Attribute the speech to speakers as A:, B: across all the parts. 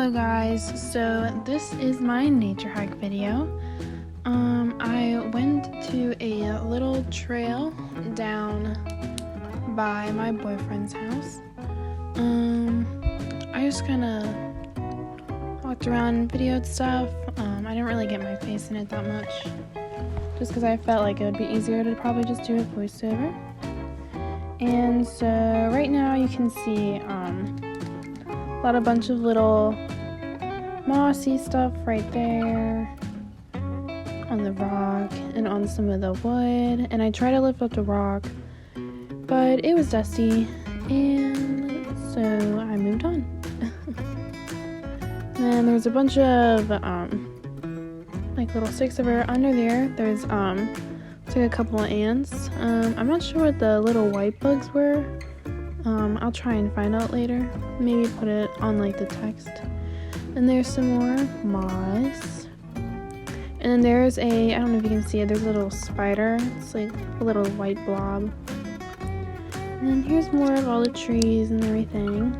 A: Hello guys, so this is my nature hike video. I went to a little trail down by my boyfriend's house. I just kind of walked around, videoed stuff. I didn't really get my face in it that much, just because I felt like it would be easier to probably just do a voiceover. And so right now you can see a bunch of little mossy stuff right there on the rock and on some of the wood, and I tried to lift up the rock but it was dusty, and so I moved on. And there's a bunch of like little sticks over under there. There's looks like a couple of ants. I'm not sure what the little white bugs were. I'll try and find out later. Maybe put it on like the text. And there's some more moss. And then there's I don't know if you can see it, there's a little spider. It's like a little white blob. And then here's more of all the trees and everything.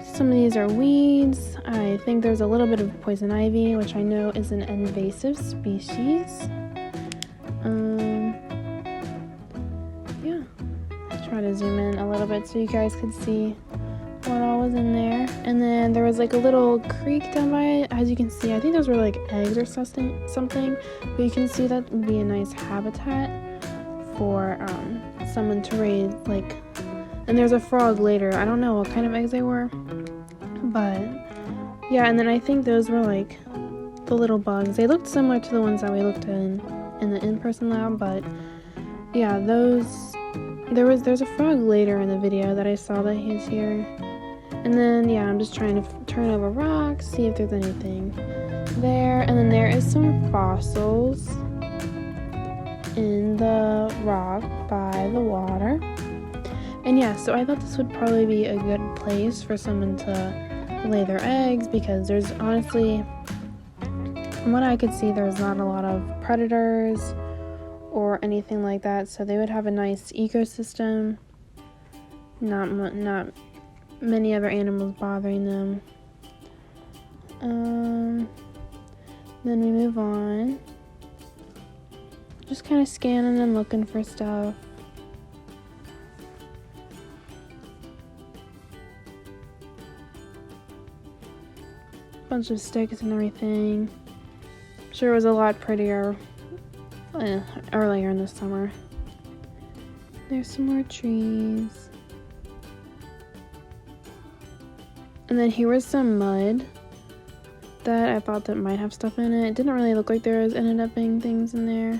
A: Some of these are weeds. I think there's a little bit of poison ivy, which I know is an invasive species. Yeah, I'll try to zoom in a little bit so you guys could see what all was in there. And then there was like a little creek down by it. As you can see, I think those were like eggs or something. But you can see that would be a nice habitat for someone to raise, like. And there's a frog later. I don't know what kind of eggs they were. But yeah, and then I think those were like the little bugs. They looked similar to the ones that we looked at in the in-person lab, but yeah, there's a frog later in the video that I saw that he's here. And then yeah, I'm just trying to turn over rocks, see if there's anything there. And then there is some fossils in the rock by the water. And yeah, so I thought this would probably be a good place for someone to lay their eggs, because there's honestly, from what I could see, there's not a lot of predators or anything like that, so they would have a nice ecosystem, not many other animals bothering them. Then we move on, just kind of scanning and looking for stuff. Bunch of sticks and everything. I'm sure it was a lot prettier earlier in the summer. There's some more trees. And then here was some mud that I thought that might have stuff in it. It didn't really look like there ended up being things in there.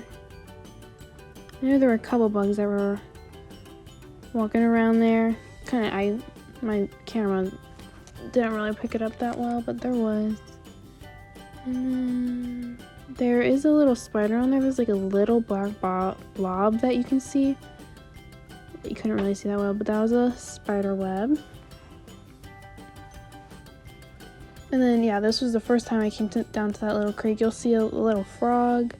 A: I know there were a couple bugs that were walking around there. My camera didn't really pick it up that well, but there was. And then there is a little spider on there. There's like a little black blob that you can see. You couldn't really see that well, but that was a spider web. And then yeah, this was the first time I came down to that little creek. You'll see a little frog.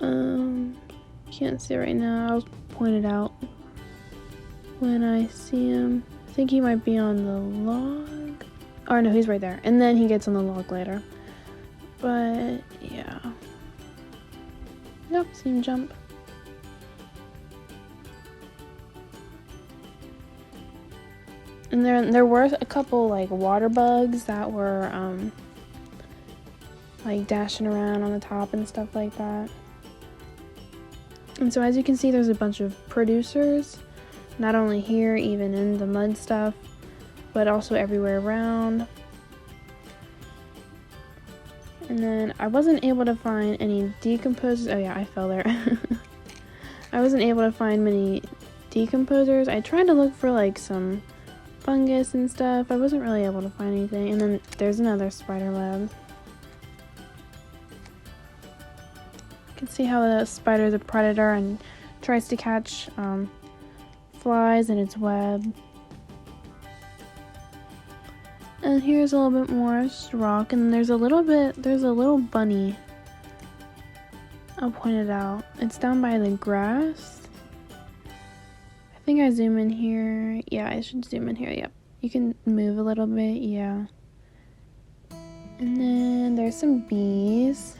A: Can't see it right now. I'll point it out when I see him. I think he might be on the log. Oh no, he's right there. And then he gets on the log later. But yeah. Yep, see him jump. And there were a couple like water bugs that were like dashing around on the top and stuff like that. And so as you can see, there's a bunch of producers. Not only here, even in the mud stuff, but also everywhere around. And then I wasn't able to find any decomposers. Oh yeah, I fell there. I wasn't able to find many decomposers. I tried to look for like some fungus and stuff. I wasn't really able to find anything. And then there's another spider web. You can see how the spider is a predator and tries to catch flies in its web. And here's a little bit more rock, and there's a little bunny I'll point it out. It's down by the grass. I think I zoom in here. Yeah, I should zoom in here. Yep. You can move a little bit. Yeah. And then there's some bees.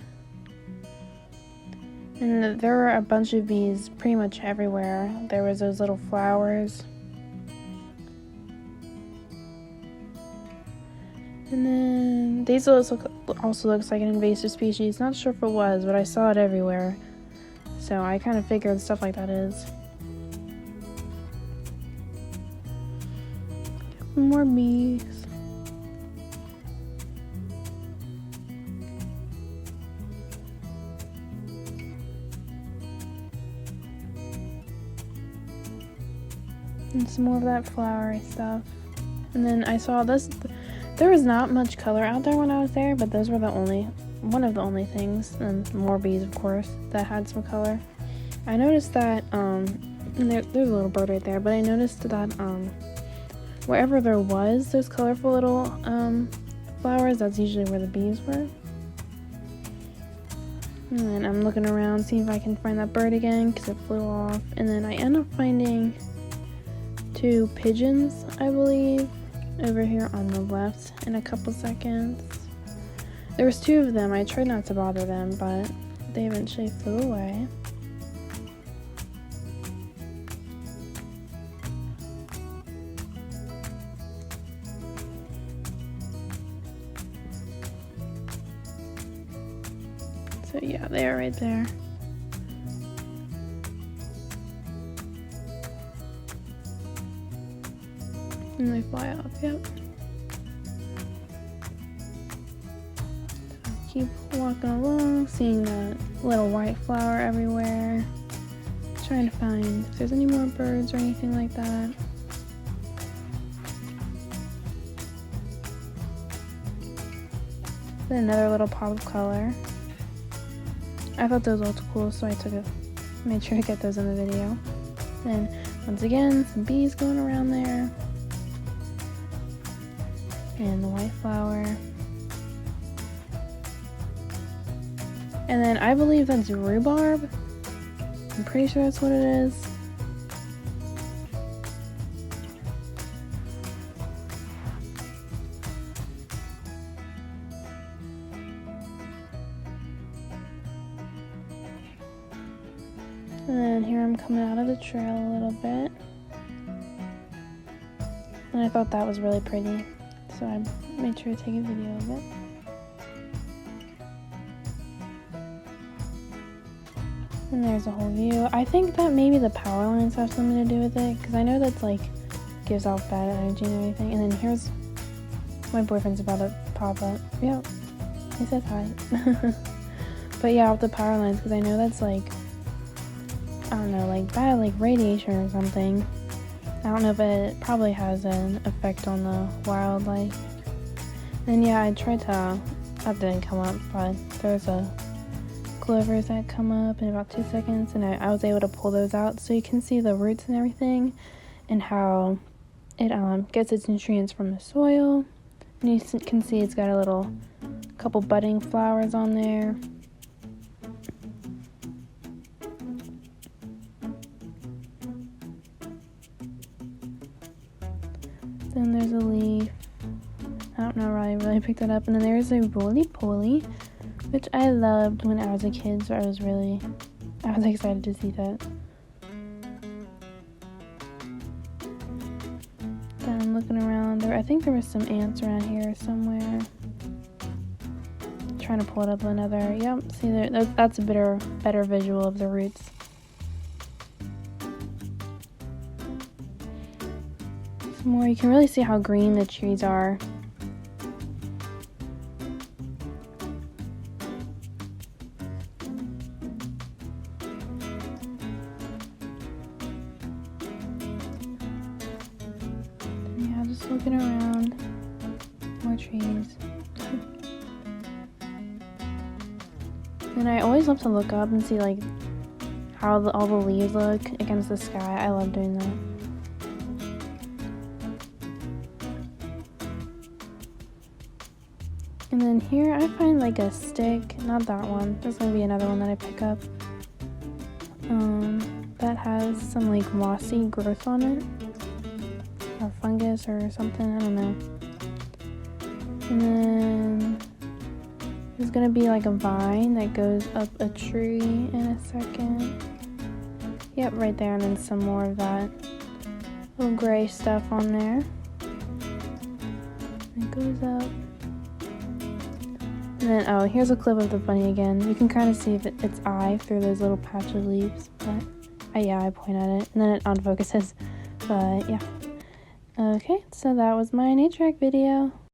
A: And there were a bunch of bees pretty much everywhere. There was those little flowers. And then these also looks like an invasive species. Not sure if it was, but I saw it everywhere. So I kind of figured stuff like that is. More bees. And some more of that flowery stuff. And then I saw this. There was not much color out there when I was there, but those were one of the only things, and more bees of course, that had some color. I noticed that, and there's a little bird right there, but I noticed that wherever there was those colorful little flowers, that's usually where the bees were. And then I'm looking around, seeing if I can find that bird again, because it flew off. And then I end up finding 2 pigeons, I believe, over here on the left in a couple seconds. There was 2 of them. I tried not to bother them, but they eventually flew away. So yeah, they are right there. And they fly off, yep. So keep walking along, seeing that little white flower everywhere. Trying to find if there's any more birds or anything like that. Then another little pop of color. I thought those looked cool, so I made sure to get those in the video. Then once again, some bees going around there. And the white flower. And then I believe that's rhubarb. I'm pretty sure that's what it is. And then here I'm coming out of the trail a little bit. And I thought that was really pretty, so I made sure to take a video of it. And there's a whole view. I think that maybe the power lines have something to do with it, because I know that's like gives off bad energy and everything. And then here's my boyfriend's about to pop up. Yep, he says hi. But yeah, off the power lines, because I know that's like, I don't know, like bad like radiation or something. I don't know, but it probably has an effect on the wildlife. And yeah, I tried to, that didn't come up, but there's a clovers that come up in about 2 seconds, and I was able to pull those out so you can see the roots and everything and how it gets its nutrients from the soil. And you can see it's got a couple budding flowers on there. Then there's a leaf. I don't know why I really picked that up. And then there's a roly-poly, which I loved when I was a kid, so I was excited to see that. Then I'm looking around. I think there was some ants around here somewhere. Trying to pull it up another. Yep, see there. That's a better visual of the roots. Some more. You can really see how green the trees are. Yeah, just looking around. More trees. And I always love to look up and see like how all the leaves look against the sky. I love doing that. And then here I find like a stick, not that one. There's gonna be another one that I pick up. That has some like mossy growth on it. Or fungus or something, I don't know. And then there's gonna be like a vine that goes up a tree in a second. Yep, right there, and then some more of that little gray stuff on there. It goes up. And then, oh, here's a clip of the bunny again. You can kind of see its eye through those little patch of leaves, but yeah, I point at it, and then it unfocuses, but yeah. Okay, so that was my nature hack video.